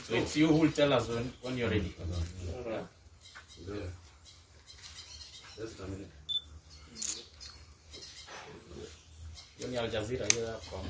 So it's you who will tell us when you're ready. Yeah. Just a minute. When Al Jazeera, you're from.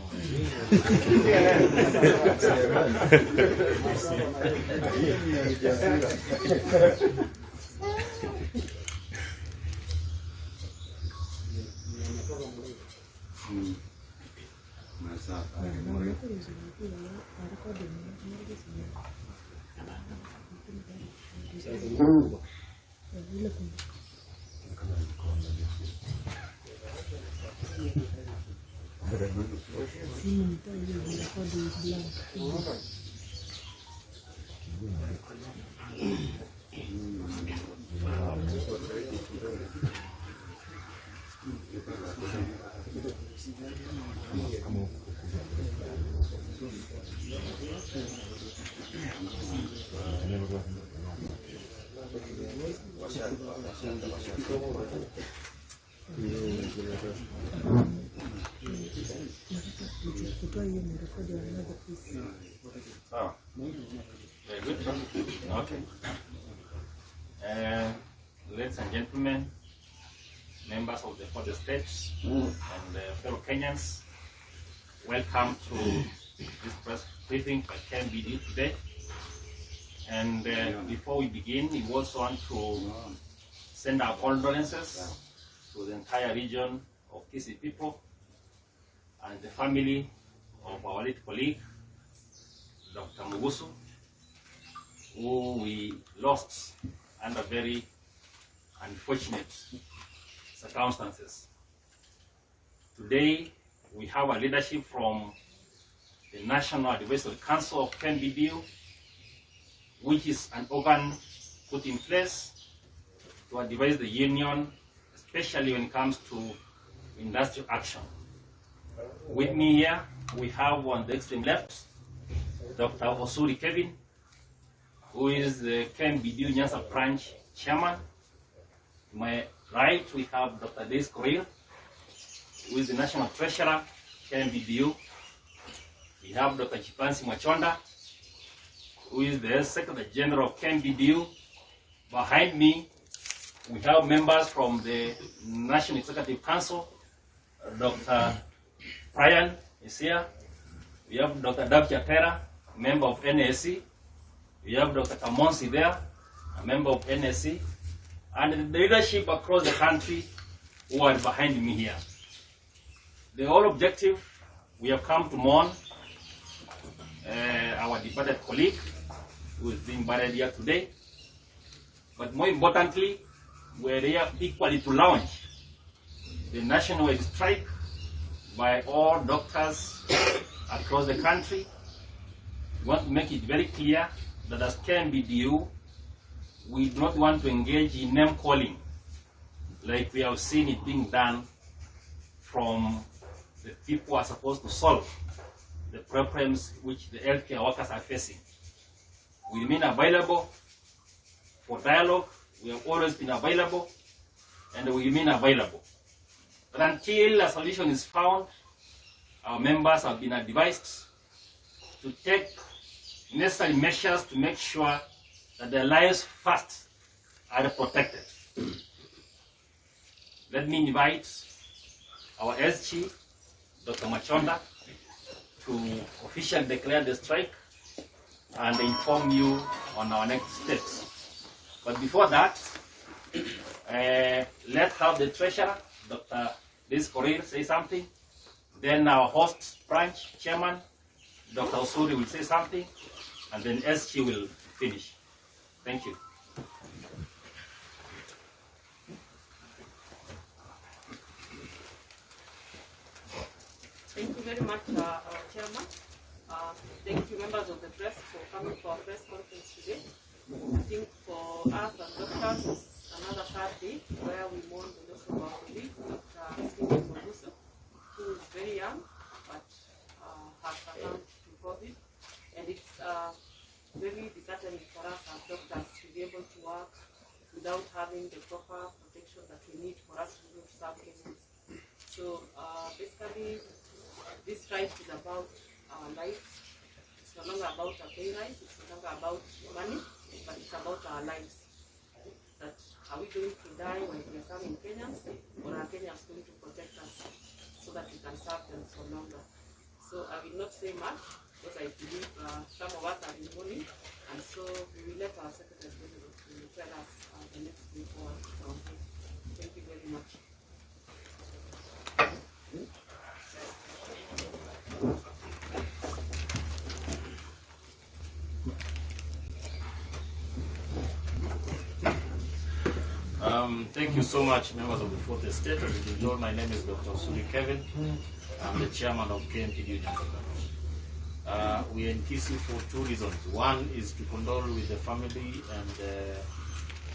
Oh, very good. Okay. Ladies and gentlemen, members of the 40 states and fellow Kenyans, welcome to this press briefing by Kmpdu today. And before we begin, we also want to send our condolences to the entire region of Kisii people and the family of our late colleague, Dr. Mugusu, who we lost under very unfortunate circumstances. Today, we have a leadership from the National Advisory Council of Kmpdu, which is an organ put in place to advise the union, especially when it comes to industrial action. With me here, we have on the extreme left, Dr. Osuri Kevin, who is the Kmpdu Nyanza branch chairman. To my right, we have Dr. Des Korir, who is the national treasurer, Kmpdu. We have Dr. Chipansi Machonda, who is the Secretary General of Kmpdu. Behind me, we have members from the National Executive Council. Dr. Brian is here. We have Dr. Dabja Tera, member of NSC. We have Dr. Kamonsi there, a member of NSC. And the leadership across the country who are behind me here. The whole objective, we have come to mourn our departed colleague who is being buried here today. But more importantly, we're here equally to launch the nationwide strike by all doctors across the country. We want to make it very clear that as Kmpdu, we do not want to engage in name calling like we have seen it being done from the people who are supposed to solve the problems which the healthcare workers are facing. We remain available for dialogue. We have always been available, and we remain available. But until a solution is found, our members have been advised to take necessary measures to make sure that their lives first are protected. Let me invite our SG, Dr. Machonda, to officially declare the strike and inform you on our next steps. But before that, let's have the treasurer, Dr. Des Korir, say something. Then our host branch chairman, Dr. Osuri, will say something, and then SG will finish. Thank you. Thank you very much, our chairman. Thank you, members of the press, for coming for our press conference today. I think for us as doctors, it's another Thursday where we mourn the loss of our colleague, Dr. Mugusu, who is very young, but has succumbed to COVID. And it's very disheartening for us as doctors to be able to work without having the proper protection that we need for us to be able to serve patients. So basically, this strike is about our life. It's no longer about a pay rise, it's no longer about money, but it's about our lives. That are we going to die when we are serving Kenyans, or are Kenyans going to protect us so that we can serve them for longer? So I will not say much because I believe some of us are in mourning, and so we will let our Secretary to tell us the next way forward from here. Thank you very much. Thank you so much, members of the Fourth Estate. As you've been told, my name is Dr. Kevin. I'm the chairman of K&PDU. We are in KC for two reasons. One is to condole with the family and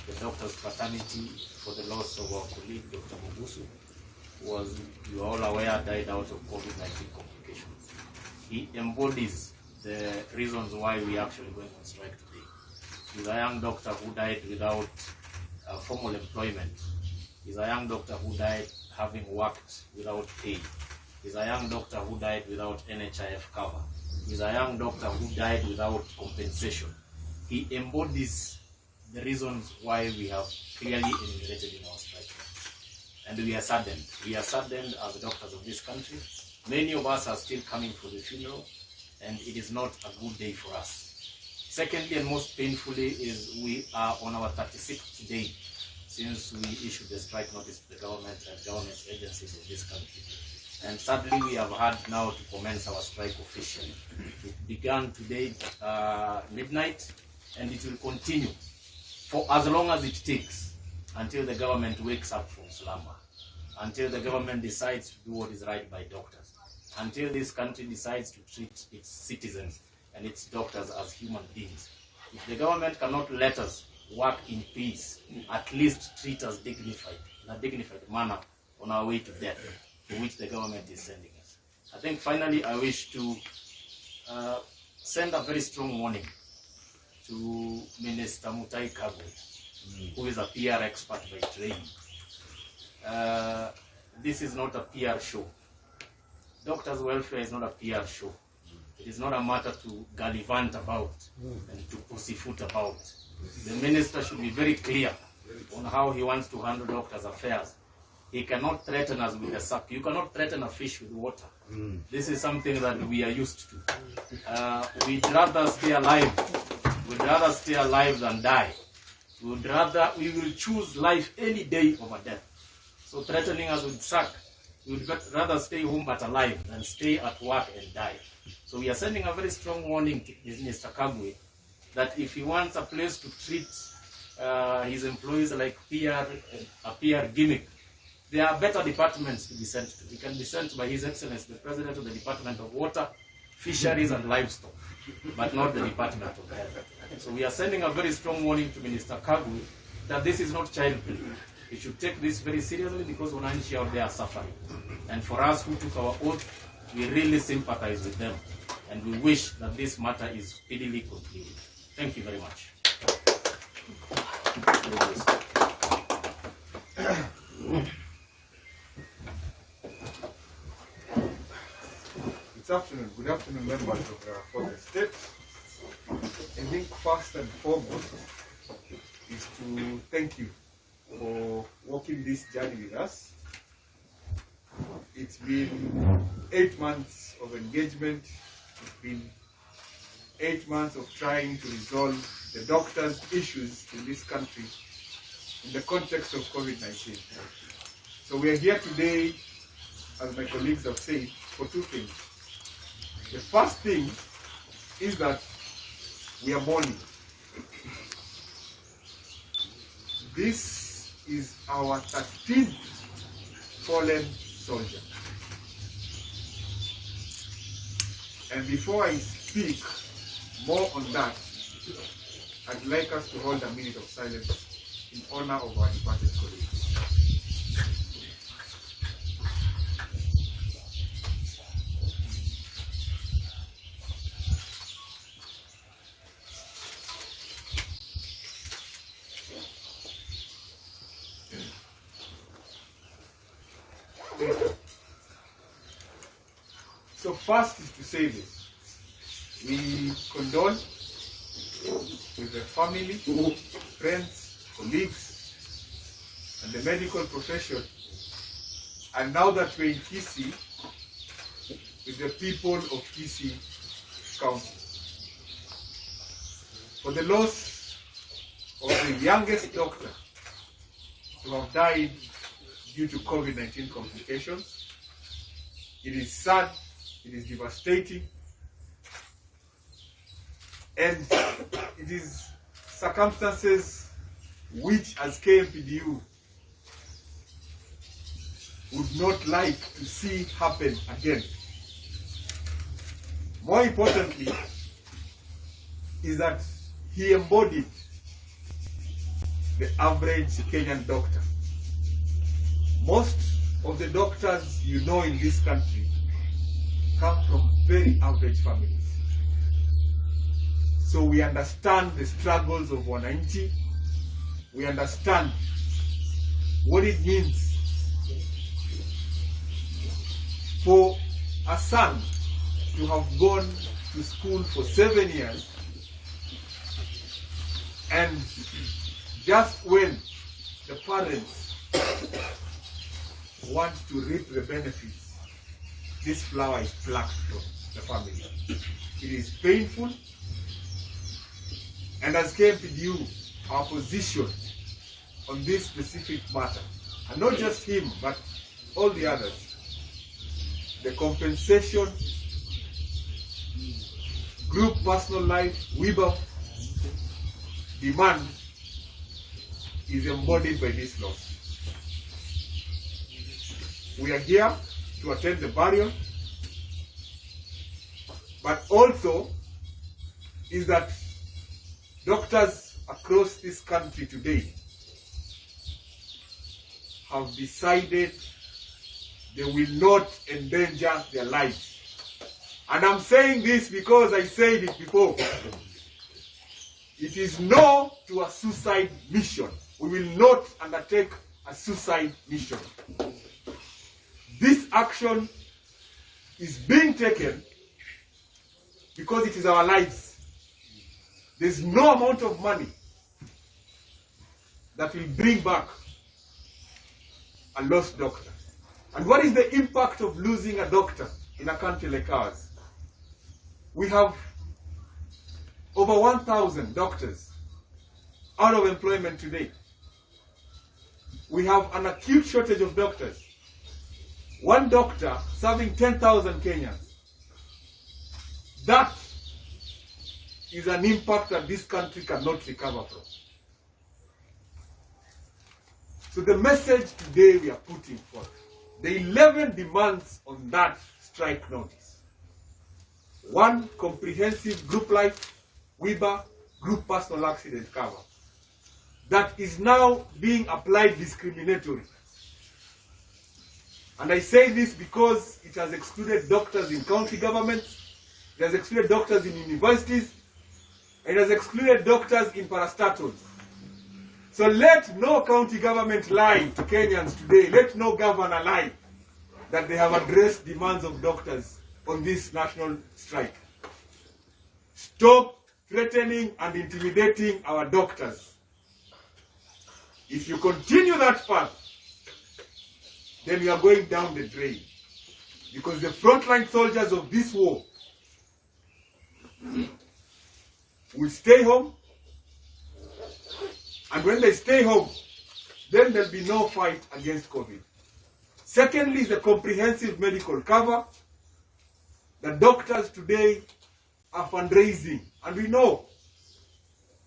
the doctors' fraternity for the loss of our colleague, Dr. Mugusu, who was, you are all aware, died out of COVID-19 complications. He embodies the reasons why we are actually going on strike today. He's a young doctor who died without formal employment. He's a young doctor who died having worked without pay. He's a young doctor who died without NHIF cover. He's a young doctor who died without compensation. He embodies the reasons why we have clearly enumerated in our strike. And we are saddened. We are saddened as doctors of this country. Many of us are still coming for the funeral, and it is not a good day for us. Secondly, and most painfully, is we are on our 36th day since we issued the strike notice to the government and government agencies of this country. And sadly, we have had now to commence our strike officially. It began today midnight, and it will continue for as long as it takes until the government wakes up from slumber, until the government decides to do what is right by doctors, until this country decides to treat its citizens and its doctors as human beings. If the government cannot let us work in peace, at least treat us dignified, in a dignified manner on our way to death, to which the government is sending us. I think finally I wish to send a very strong warning to Minister Mutai Kagwe, who is a PR expert by training. This is not a PR show. Doctors' welfare is not a PR show. It is not a matter to gallivant about and to pussyfoot about. The minister should be very clear on how he wants to handle doctors' affairs. He cannot threaten us with a sack. You cannot threaten a fish with water. This is something that we are used to. We'd rather stay alive. We'd rather stay alive than die. We will choose life any day over death. So threatening us with sack, we would rather stay home but alive than stay at work and die. So we are sending a very strong warning to Mr. Kagwe that if he wants a place to treat his employees like a PR gimmick, there are better departments to be sent to. He can be sent by His Excellency, the President of the Department of Water, Fisheries and Livestock, but not the Department of Health. So we are sending a very strong warning to Minister Kagwe that this is not child play. He should take this very seriously because Wananchi out there are suffering. And for us who took our oath, we really sympathize with them. And we wish that this matter is speedily concluded. Thank you very much. Good afternoon, members of the Fourth Estate. I think first and foremost is to thank you for walking this journey with us. It's been 8 months of engagement. It's been 8 months of trying to resolve the doctors' issues in this country in the context of COVID-19. So we are here today, as my colleagues have said, for two things. The first thing is that we are mourning. This is our 13th fallen soldier. And before I speak more on that, I'd like us to hold a minute of silence in honor of our departed colleagues. So first is to say this. We condole with the family, friends, colleagues, and the medical profession. And now that we're in Kisii, with the people of Kisii County. For the loss of the youngest doctor to have died due to COVID-19 complications, it is sad, it is devastating, and it is circumstances which, as KMPDU, would not like to see happen again. More importantly, is that he embodied the average Kenyan doctor. Most of the doctors you know in this country come from very average families. So we understand the struggles of wananchi. We understand what it means for a son to have gone to school for 7 years, and just when the parents want to reap the benefits, this flower is plucked from the family. It is painful, and as KMPDU, our position on this specific matter, and not just him, but all the others, the compensation, group personal life, WIBA demand is embodied by this loss. We are here to attend the burial, but also is that doctors across this country today have decided they will not endanger their lives. And I'm saying this because I said it before. It is no to a suicide mission. We will not undertake a suicide mission. This action is being taken because it is our lives. There's no amount of money that will bring back a lost doctor. And what is the impact of losing a doctor in a country like ours? We have over 1,000 doctors out of employment today. We have an acute shortage of doctors. One doctor serving 10,000 Kenyans. That is an impact that this country cannot recover from. So the message today we are putting forth, the 11 demands on that strike notice. 1, comprehensive group life, WIBA, group personal accident cover. That is now being applied discriminatorily. And I say this because it has excluded doctors in county governments, it has excluded doctors in universities, and it has excluded doctors in parastatals. So let no county government lie to Kenyans today. Let no governor lie that they have addressed demands of doctors on this national strike. Stop threatening and intimidating our doctors. If you continue that path, then you are going down the drain. Because the frontline soldiers of this war will stay home, and when they stay home, then there'll be no fight against COVID. Secondly is the comprehensive medical cover. The doctors today are fundraising, and we know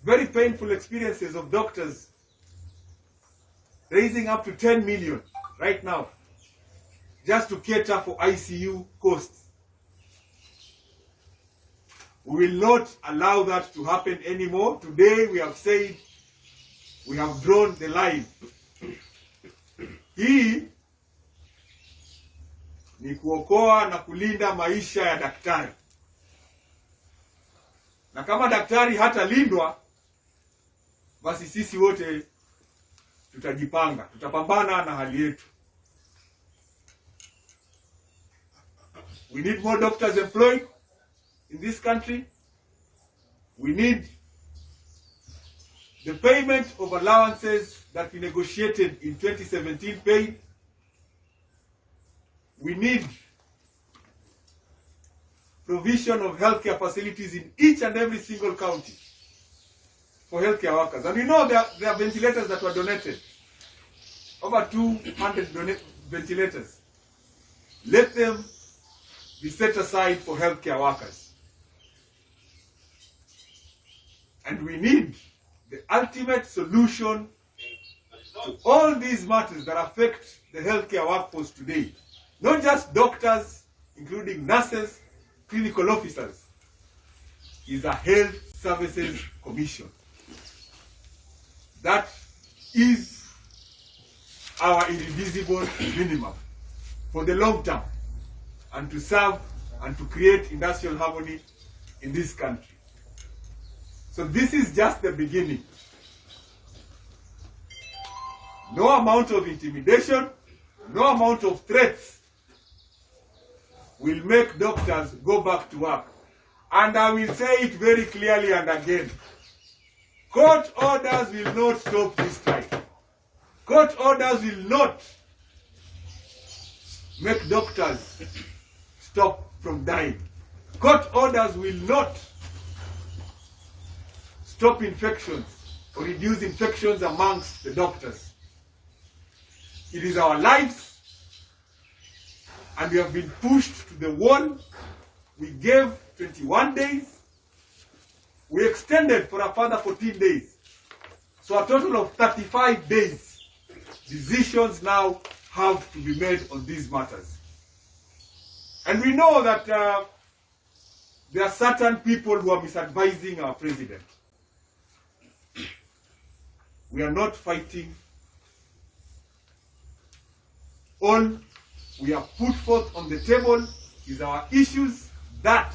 very painful experiences of doctors raising up to 10 million right now just to cater for ICU costs. We will not allow that to happen anymore. Today we have said we have drawn the line. Hii ni kuokoa na kulinda maisha ya daktari. Na kama daktari hatalindwa, basi sisi wote tutajipanga, tutapambana na hali yetu. We need more doctors employed in this country. We need the payment of allowances that we negotiated in 2017 paid. We need provision of healthcare facilities in each and every single county for healthcare workers. And we know there are ventilators that were donated. Over 200 ventilators. Let them be set aside for healthcare workers. And we need the ultimate solution to all these matters that affect the healthcare workforce today. Not just doctors, including nurses, clinical officers, is a health services commission. That is our indivisible minimum for the long term, and to serve and to create industrial harmony in this country. So this is just the beginning. No amount of intimidation, no amount of threats will make doctors go back to work. And I will say it very clearly and again. Court orders will not stop this strike. Court orders will not make doctors stop from dying. Court orders will not stop infections or reduce infections amongst the doctors. It is our lives, and we have been pushed to the wall. We gave 21 days. We extended for a further 14 days. So a total of 35 days. Decisions now have to be made on these matters. And we know that there are certain people who are misadvising our president. We are not fighting. All we have put forth on the table is our issues that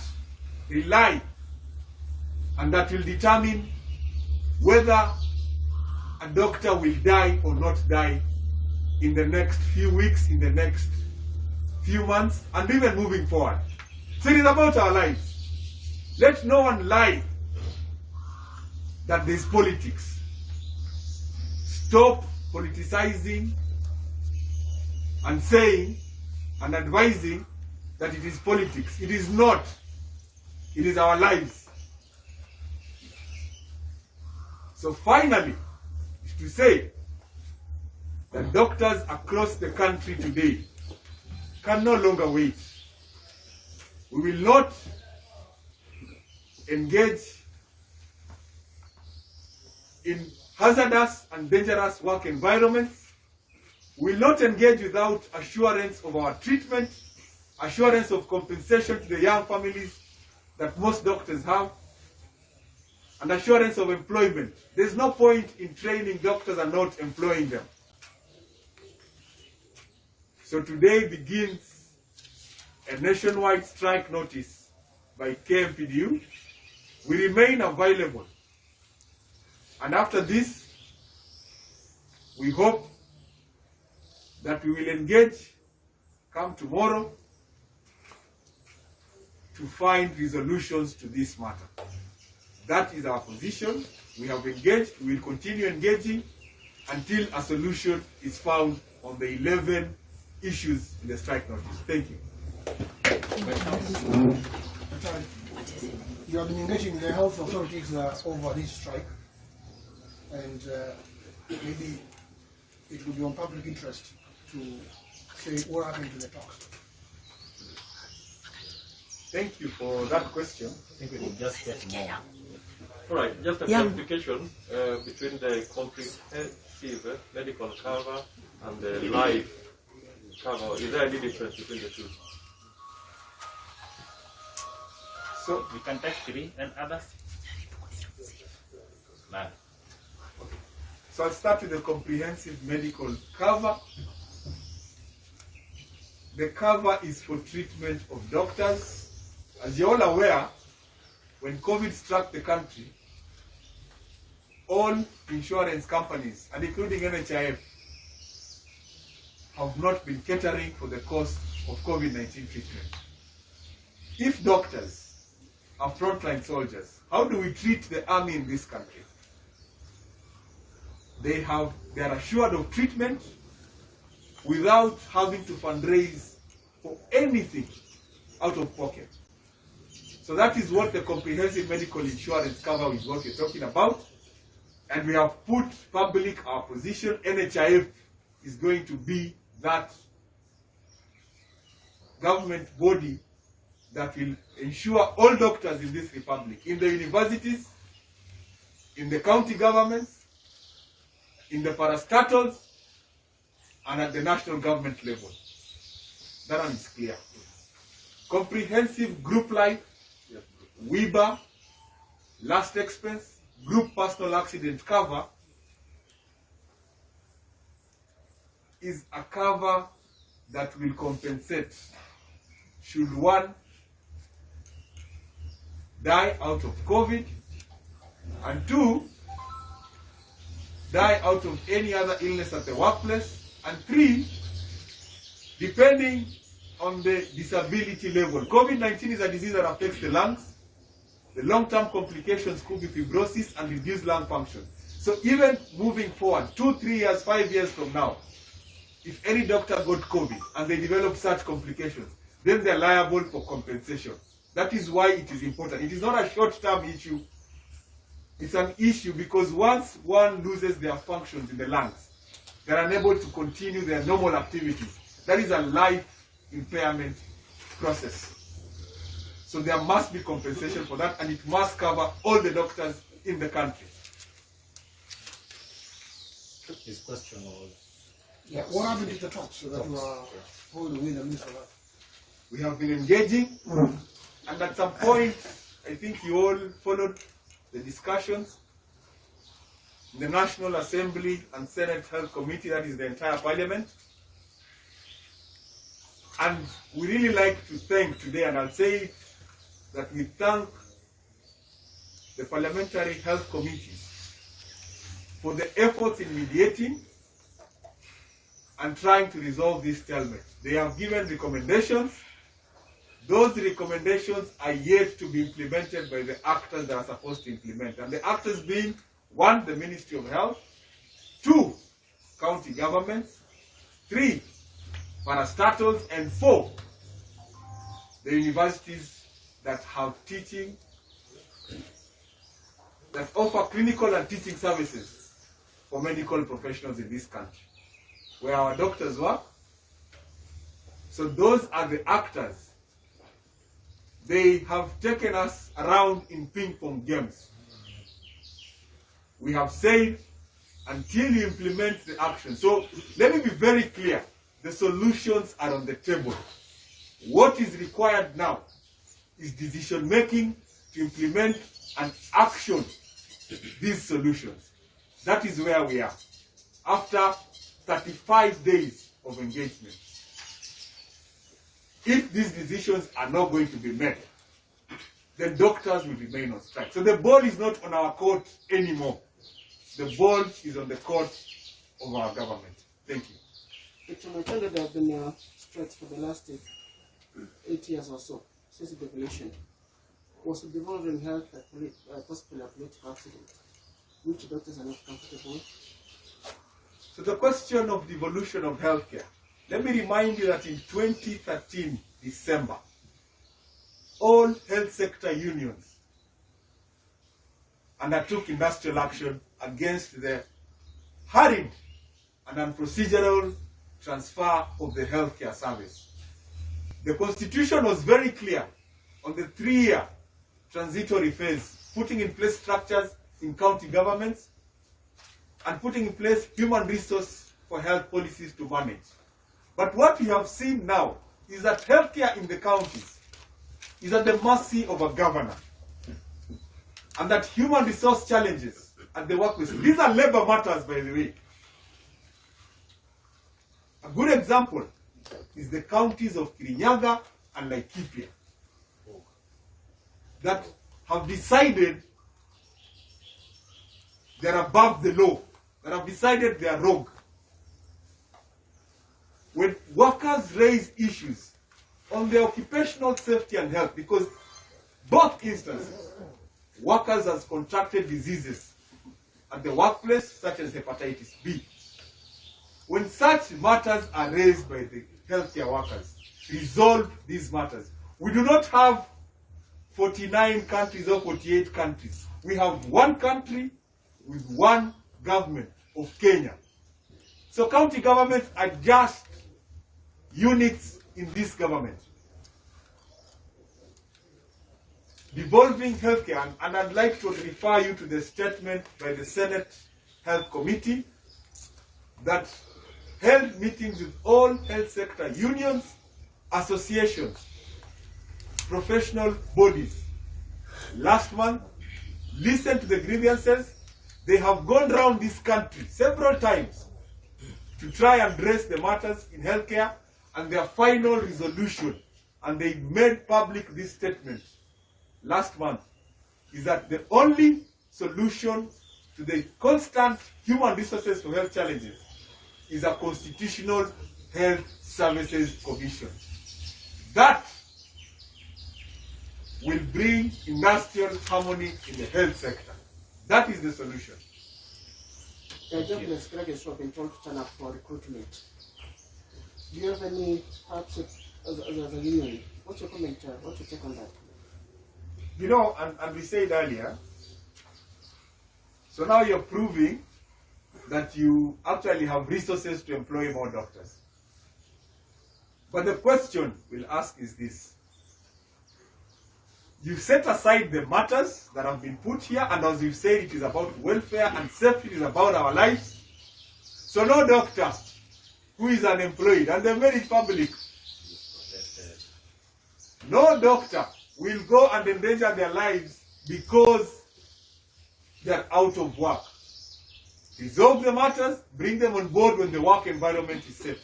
rely and that will determine whether a doctor will die or not die in the next few weeks, in the next few months, and even moving forward. So it is about our lives. Let no one lie that there is politics. Stop politicizing and saying and advising that it is politics. It is not. It is our lives. So finally, is to say that doctors across the country today can no longer wait. We will not engage in hazardous and dangerous work environments. We will not engage without assurance of our treatment, assurance of compensation to the young families that most doctors have, and assurance of employment. There's no point in training doctors and not employing them. So today begins a nationwide strike notice by Kmpdu. We remain available. And after this, we hope that we will engage, come tomorrow, to find resolutions to this matter. That is our position. We have engaged, we will continue engaging until a solution is found on the 11 issues in the strike notice. Thank you. You have been engaging the health authorities over this strike, and maybe it would be on public interest to say what happened to the talks. Thank you for that question. I think we can just get more. All right, just a clarification between the comprehensive medical cover and the life cover. Is there any difference between the two? So we can take 3 and others. None. So I'll start with the comprehensive medical cover. The cover is for treatment of doctors. As you're all aware, when COVID struck the country, all insurance companies, and including NHIF, have not been catering for the cost of COVID-19 treatment. If doctors are frontline soldiers, how do we treat the army in this country? they are assured of treatment without having to fundraise for anything out of pocket. So that is what the comprehensive medical insurance cover is what we're talking about. And we have put public our position. NHIF is going to be that government body that will ensure all doctors in this republic, in the universities, in the county governments, in the parastatals, and at the national government level. That one is clear. Comprehensive group life, WIBA, last expense, group personal accident cover is a cover that will compensate should one die out of COVID, and two, die out of any other illness at the workplace, and three, depending on the disability level. COVID-19 is a disease that affects the lungs. The long-term complications could be fibrosis and reduced lung function. So even moving forward, 2, 3 years, 5 years from now, if any doctor got COVID and they develop such complications, then they're liable for compensation. That is why it is important. It is not a short-term issue. It's an issue because once one loses their functions in the lungs, they're unable to continue their normal activities. That is a life impairment process. So there must be compensation for that, and it must cover all the doctors in the country. His question was... Yeah, what happened to the talks so that you are holding with the minister? We have been engaging, and at some point, I think you all followed the discussions in the National Assembly and Senate Health Committee, that is the entire parliament. And we really like to thank today, and I'll say that we thank the parliamentary health committees for the efforts in mediating and trying to resolve this stalemate. They have given recommendations. Those recommendations are yet to be implemented by the actors that are supposed to implement. And the actors being, 1, the Ministry of Health, 2, county governments, 3, parastatals, and 4, the universities that have teaching, that offer clinical and teaching services for medical professionals in this country, where our doctors work. So those are the actors. They have taken us around in ping-pong games. We have said, until you implement the action. So let me be very clear. The solutions are on the table. What is required now is decision-making to implement and action these solutions. That is where we are. After 35 days of engagement. If these decisions are not going to be met, then doctors will remain on strike. So the ball is not on our court anymore. The ball is on the court of our government. Thank you. To my children, there have been strikes for the last 8 years or so since the devolution. Was the devolution in health possibly a political accident, which doctors are not comfortable with? So the question of devolution of healthcare. Let me remind you that in 2013, December, all health sector unions undertook industrial action against the hurried and unprocedural transfer of the healthcare service. The Constitution was very clear on the 3-year transitory phase, putting in place structures in county governments and putting in place human resource for health policies to manage. But what we have seen now is that healthcare in the counties is at the mercy of a governor, and that human resource challenges at the workplace, these are labor matters, by the way. A good example is the counties of Kirinyaga and Laikipia that have decided they're above the law, that have decided they are rogue. When workers raise issues on their occupational safety and health, because both instances, workers have contracted diseases at the workplace, such as hepatitis B. When such matters are raised by the healthcare workers, resolve these matters. We do not have 49 countries or 48 countries. We have one country with one government of Kenya. So county governments are just units in this government. Devolving healthcare, and I'd like to refer you to the statement by the Senate Health Committee that held meetings with all health sector unions, associations, professional bodies last month, listened to the grievances. They have gone around this country several times to try and address the matters in healthcare, and their final resolution, and they made public this statement last month, is that the only solution to the constant human resources to health challenges is a constitutional health services commission. That will bring industrial harmony in the health sector. That is the solution. The jobless graduates who have been told to turn up for recruitment. Do you have any perhaps as a union? What's your comment? What's your take on that? You know, and we said earlier, so now you're proving that you actually have resources to employ more doctors. But the question we'll ask is this. You set aside the matters that have been put here, and as you said, it is about welfare and safety, it is about our lives. So no doctor who is unemployed, and they've made it public, no doctor will go and endanger their lives because they're out of work. Resolve the matters, bring them on board when the work environment is safe.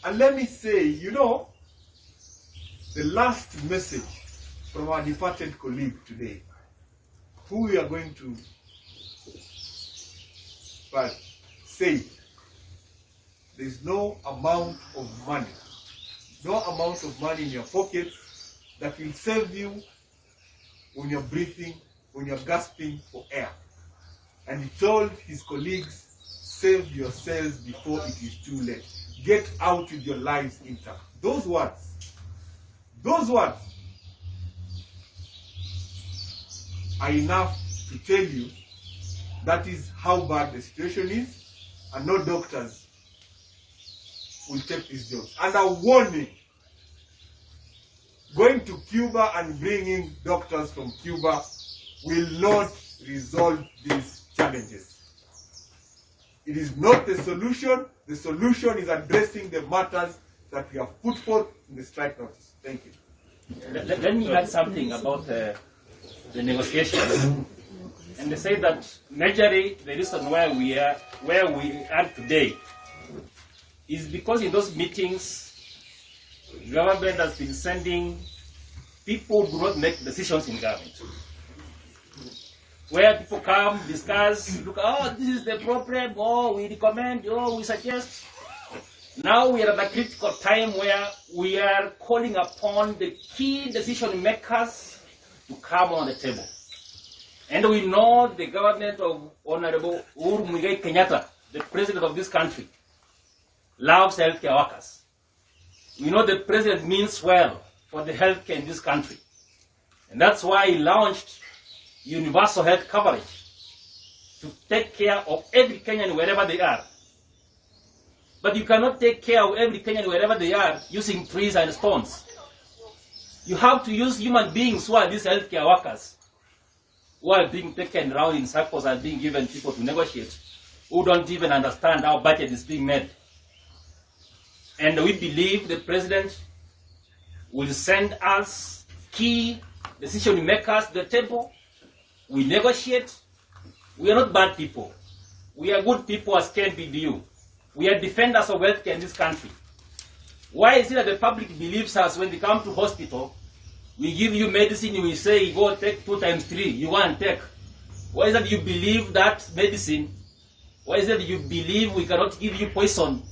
And let me say, you know, the last message from our departed colleague today, who we are going to say, there's no amount of money in your pocket that will save you when you're breathing, when you're gasping for air. And he told his colleagues, save yourselves before it is too late. Get out with your lives intact. Those words are enough to tell you that is how bad the situation is, and no doctors will take these jobs. And a warning, going to Cuba and bringing doctors from Cuba will not resolve these challenges. It is not the solution. The solution is addressing the matters that we have put forth in the strike notice. Thank you. Let me add something about the negotiations. And they say that majorly the reason why we are today is because in those meetings, government has been sending people who do not make decisions in government. Where people come, discuss, look, oh, this is the problem, oh, we recommend, oh, we suggest. Now we are at a critical time where we are calling upon the key decision makers to come on the table. And we know the government of Honorable Uhuru Muigai Kenyatta, the president of this country, loves healthcare workers. We know the president means well for the healthcare in this country. And that's why he launched universal health coverage to take care of every Kenyan wherever they are. But you cannot take care of every Kenyan wherever they are using trees and stones. You have to use human beings who are these healthcare workers, who are being taken around in circles and being given people to negotiate, who don't even understand how budget is being made. And we believe the president will send us key decision makers to the table. We negotiate. We are not bad people. We are good people as Rest.Kmpdu. We are defenders of healthcare in this country. Why is it that the public believes us when they come to hospital? We give you medicine, we say, go take 2 times 3. You want to take. Why is it you believe that medicine? Why is it you believe we cannot give you poison?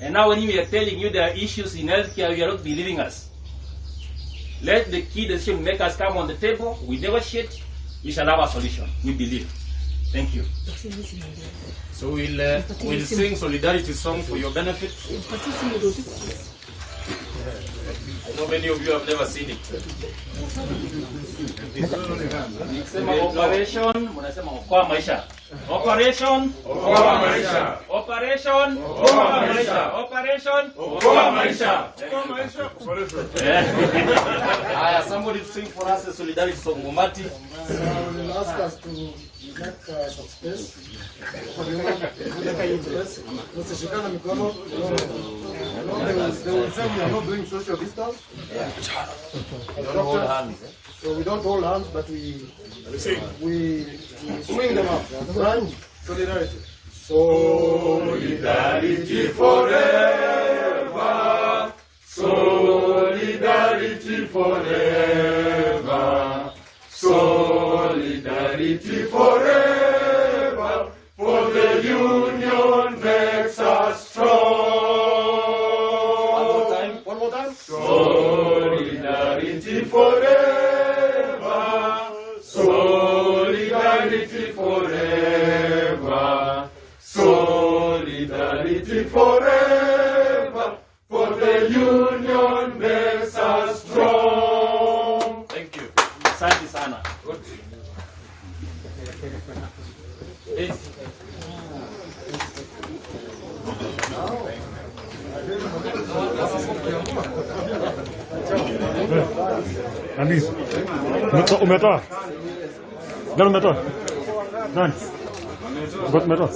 And now when we are telling you there are issues in healthcare, you are not believing us. Let the key decision makers come on the table. We negotiate. We shall have a solution. We believe. Thank you. So we'll sing solidarity song for your benefit. I know many of you have never seen it. Operation, mnasema okoa maisha. Operation, Okoa maisha. operation, Okoa maisha. operation, Okoa maisha. Somebody to sing for us a solidarity song. Mumati. So I will ask us to make some space. For the moment, Mr. Shikana Mikono, they will say we are not doing social distance. Don't hold hands. So we don't hold hands, but we swing them up. Right? Solidarity. Solidarity forever. Solidarity forever. Solidarity forever. For the union makes us strong. One more time. Solidarity forever. Solidarity forever. Solidarity forever. For the union makes us strong. Thank you. Asante sana. Good. Andis, umetoa? Nani umetoa? Nani? Umetoa?